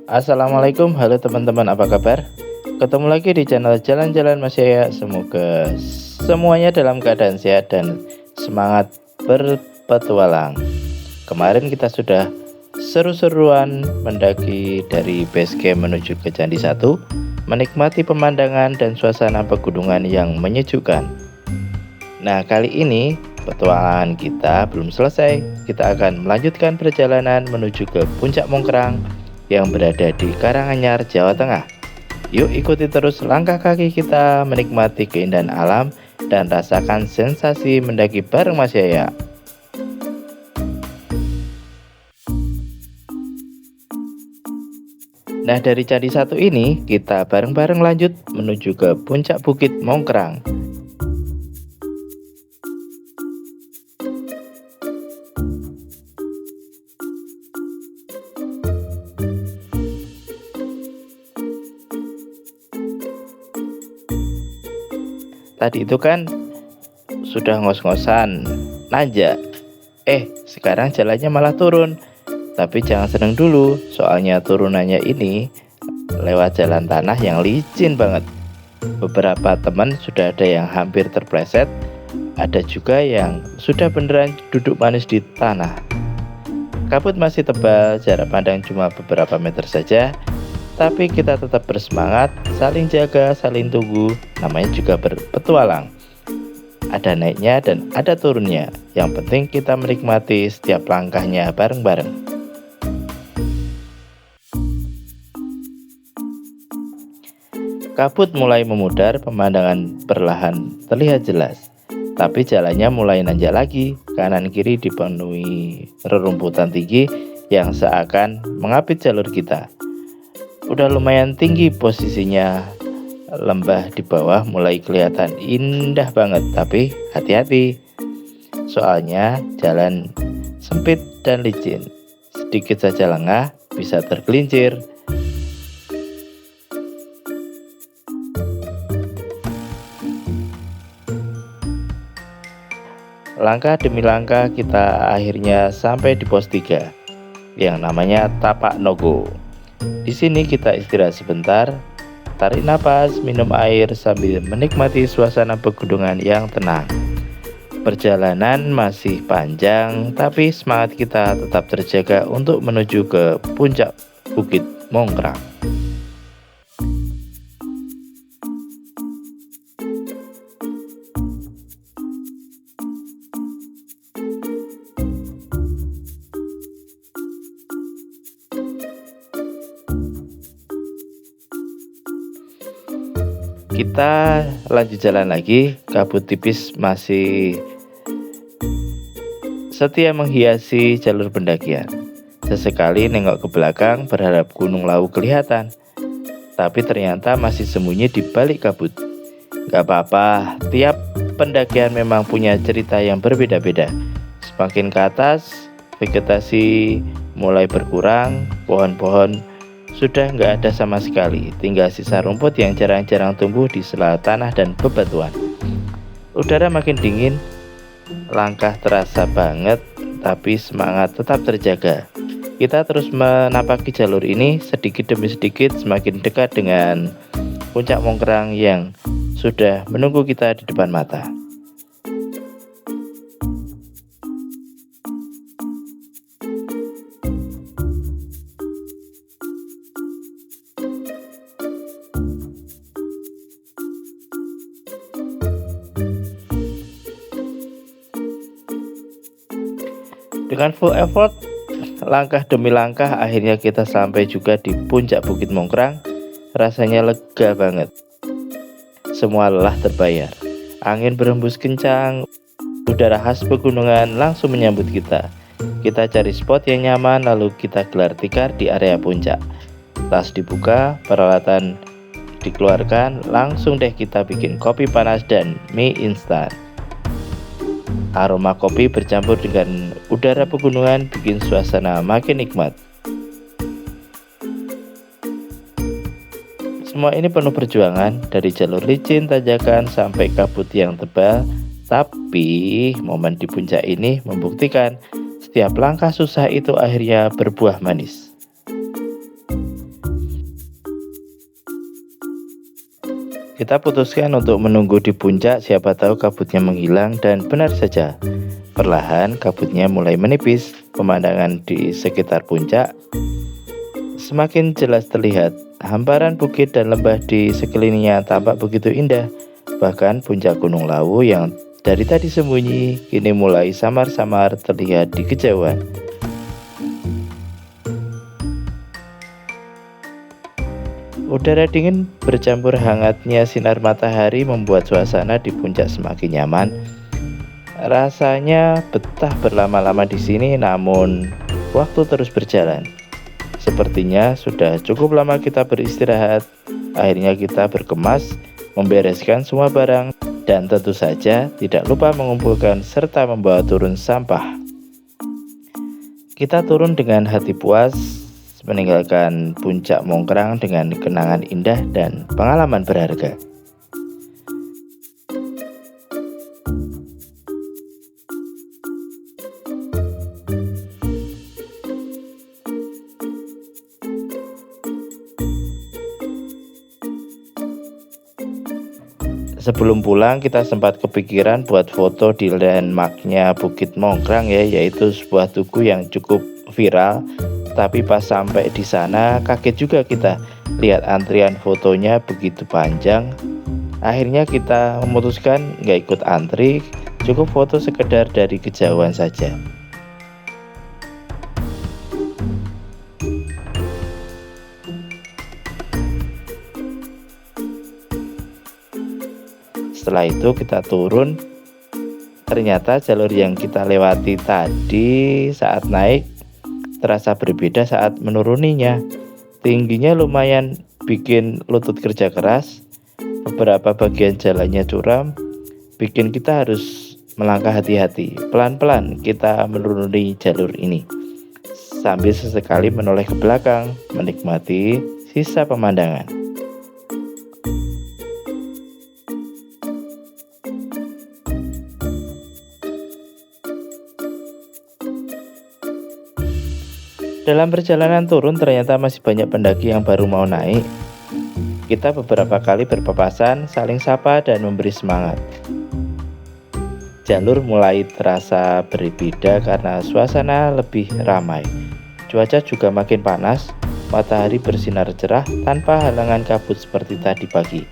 Assalamualaikum, halo teman-teman, apa kabar? Ketemu lagi di channel Jalan-Jalan Mas Yaya. Semoga semuanya dalam keadaan sehat dan semangat berpetualang. Kemarin kita sudah seru-seruan mendaki dari base camp menuju ke Candi 1, menikmati pemandangan dan suasana pegunungan yang menyejukkan. Nah, kali ini petualangan kita belum selesai. Kita akan melanjutkan perjalanan menuju ke Puncak Mongkrang yang berada di Karanganyar, Jawa Tengah. Yuk ikuti terus langkah kaki kita menikmati keindahan alam dan rasakan sensasi mendaki bareng Mas Yaya. Nah, dari Candi 1 ini kita bareng-bareng lanjut menuju ke puncak Bukit Mongkrang. Tadi itu kan sudah ngos-ngosan nanjak, sekarang jalannya malah turun. Tapi jangan seneng dulu, soalnya turunannya ini lewat jalan tanah yang licin banget. Beberapa teman sudah ada yang hampir terpleset, ada juga yang sudah beneran duduk manis di tanah. Kabut masih tebal, jarak pandang cuma beberapa meter saja, tapi kita tetap bersemangat, saling jaga, saling tunggu, namanya juga berpetualang. Ada naiknya dan ada turunnya, yang penting kita menikmati setiap langkahnya bareng-bareng. Kabut mulai memudar, pemandangan perlahan terlihat jelas. Tapi jalannya mulai nanjak lagi, kanan kiri dipenuhi rerumputan tinggi yang seakan mengapit jalur kita. Udah lumayan tinggi posisinya, lembah di bawah mulai kelihatan indah banget. Tapi hati-hati, soalnya jalan sempit dan licin. Sedikit saja lengah bisa tergelincir. Langkah demi langkah kita akhirnya sampai di pos 3 yang namanya Tapak Nogo. Di sini kita istirahat sebentar, tarik napas, minum air sambil menikmati suasana pegunungan yang tenang. Perjalanan masih panjang, tapi semangat kita tetap terjaga untuk menuju ke puncak Bukit Mongkrang. Kita lanjut jalan lagi, kabut tipis masih setia menghiasi jalur pendakian. Sesekali nengok ke belakang berharap Gunung Lawu kelihatan, tapi ternyata masih sembunyi di balik kabut. Gak apa-apa, tiap pendakian memang punya cerita yang berbeda-beda. Semakin ke atas, vegetasi mulai berkurang, pohon-pohon sudah nggak ada sama sekali, tinggal sisa rumput yang jarang-jarang tumbuh di sela tanah dan bebatuan. Udara makin dingin, langkah terasa banget, tapi semangat tetap terjaga. Kita terus menapaki jalur ini sedikit demi sedikit, semakin dekat dengan puncak Mongkrang yang sudah menunggu kita di depan mata. Dengan full effort, langkah demi langkah, akhirnya kita sampai juga di puncak Bukit Mongkrang. Rasanya lega banget. Semua lelah terbayar. Angin berhembus kencang, udara khas pegunungan langsung menyambut kita. Kita cari spot yang nyaman, lalu kita gelar tikar di area puncak. Tas dibuka, peralatan dikeluarkan, langsung deh kita bikin kopi panas dan mie instan. Aroma kopi bercampur dengan udara pegunungan bikin suasana makin nikmat. Semua ini penuh perjuangan, dari jalur licin, tanjakan, sampai kabut yang tebal. Tapi momen di puncak ini membuktikan setiap langkah susah itu akhirnya berbuah manis. Kita putuskan untuk menunggu di puncak, siapa tahu kabutnya menghilang, dan benar saja. Perlahan kabutnya mulai menipis, pemandangan di sekitar puncak semakin jelas terlihat. Hamparan bukit dan lembah di sekelilingnya tampak begitu indah. Bahkan puncak Gunung Lawu yang dari tadi sembunyi kini mulai samar-samar terlihat di kejauhan. Udara dingin bercampur hangatnya sinar matahari membuat suasana di puncak semakin nyaman. Rasanya betah berlama-lama di sini, namun waktu terus berjalan. Sepertinya sudah cukup lama kita beristirahat. Akhirnya kita berkemas, membereskan semua barang, dan tentu saja tidak lupa mengumpulkan serta membawa turun sampah. Kita turun dengan hati puas, meninggalkan puncak Mongkrang dengan kenangan indah dan pengalaman berharga. Sebelum pulang kita sempat kepikiran buat foto di landmarknya Bukit Mongkrang ya, yaitu sebuah tugu yang cukup viral. Tapi pas sampai di sana kaget juga kita lihat antrian fotonya begitu panjang. Akhirnya kita memutuskan nggak ikut antri, cukup foto sekedar dari kejauhan saja. Setelah itu kita turun. Ternyata jalur yang kita lewati tadi saat naik terasa berbeda saat menuruninya. Tingginya lumayan bikin lutut kerja keras. Beberapa bagian jalannya curam, bikin kita harus melangkah hati-hati. Pelan-pelan kita menuruni jalur ini, sambil sesekali menoleh ke belakang, menikmati sisa pemandangan. Dalam perjalanan turun ternyata masih banyak pendaki yang baru mau naik. Kita beberapa kali berpapasan, saling sapa dan memberi semangat. Jalur mulai terasa berbeda karena suasana lebih ramai. Cuaca juga makin panas, matahari bersinar cerah tanpa halangan kabut seperti tadi pagi.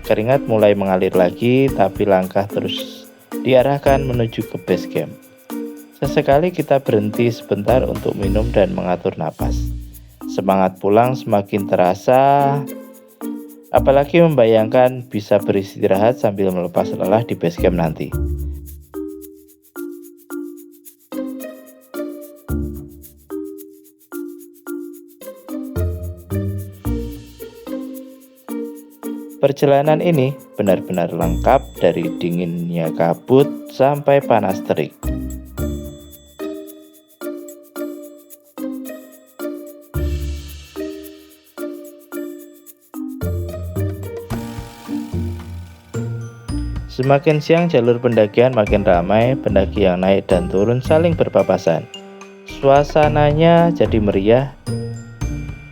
Keringat mulai mengalir lagi, tapi langkah terus diarahkan menuju ke base camp. Sesekali kita berhenti sebentar untuk minum dan mengatur napas. Semangat pulang semakin terasa, apalagi membayangkan bisa beristirahat sambil melepas lelah di base camp nanti. Perjalanan ini benar-benar lengkap, dari dinginnya kabut sampai panas terik. Semakin siang jalur pendakian makin ramai, pendaki yang naik dan turun saling berpapasan. Suasananya jadi meriah.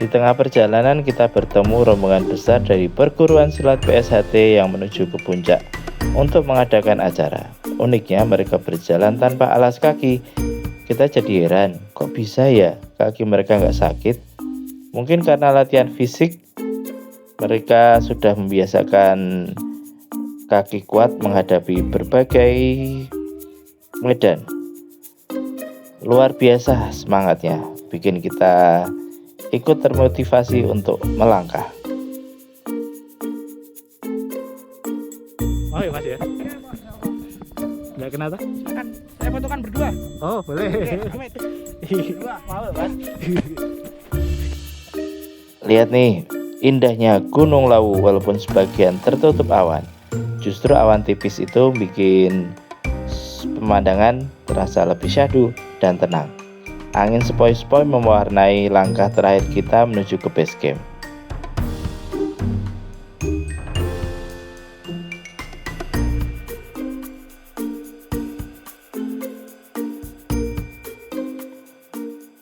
Di tengah perjalanan kita bertemu rombongan besar dari perguruan silat PSHT yang menuju ke puncak untuk mengadakan acara. Uniknya mereka berjalan tanpa alas kaki. Kita jadi heran, kok bisa ya kaki mereka nggak sakit? Mungkin karena latihan fisik, mereka sudah membiasakan kaki kuat menghadapi berbagai medan. Luar biasa semangatnya, bikin kita ikut termotivasi untuk melangkah. Oh iya mas ya? Nggak kenapa? Kan saya fotokan berdua. Oh boleh. Berdua, mau mas? Lihat nih, indahnya Gunung Lawu walaupun sebagian tertutup awan. Justru awan tipis itu bikin pemandangan terasa lebih syahdu dan tenang. Angin sepoi-sepoi mewarnai langkah terakhir kita menuju ke base camp.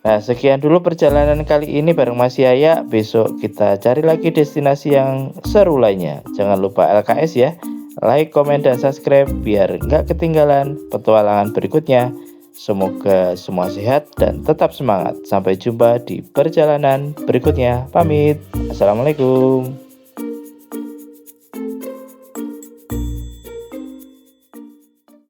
Nah, sekian dulu perjalanan kali ini bareng Mas Yaya. Besok kita cari lagi destinasi yang seru lainnya. Jangan lupa LKS ya. Like, komen, dan subscribe biar nggak ketinggalan petualangan berikutnya. Semoga semua sehat dan tetap semangat. Sampai jumpa di perjalanan berikutnya. Pamit. Assalamualaikum.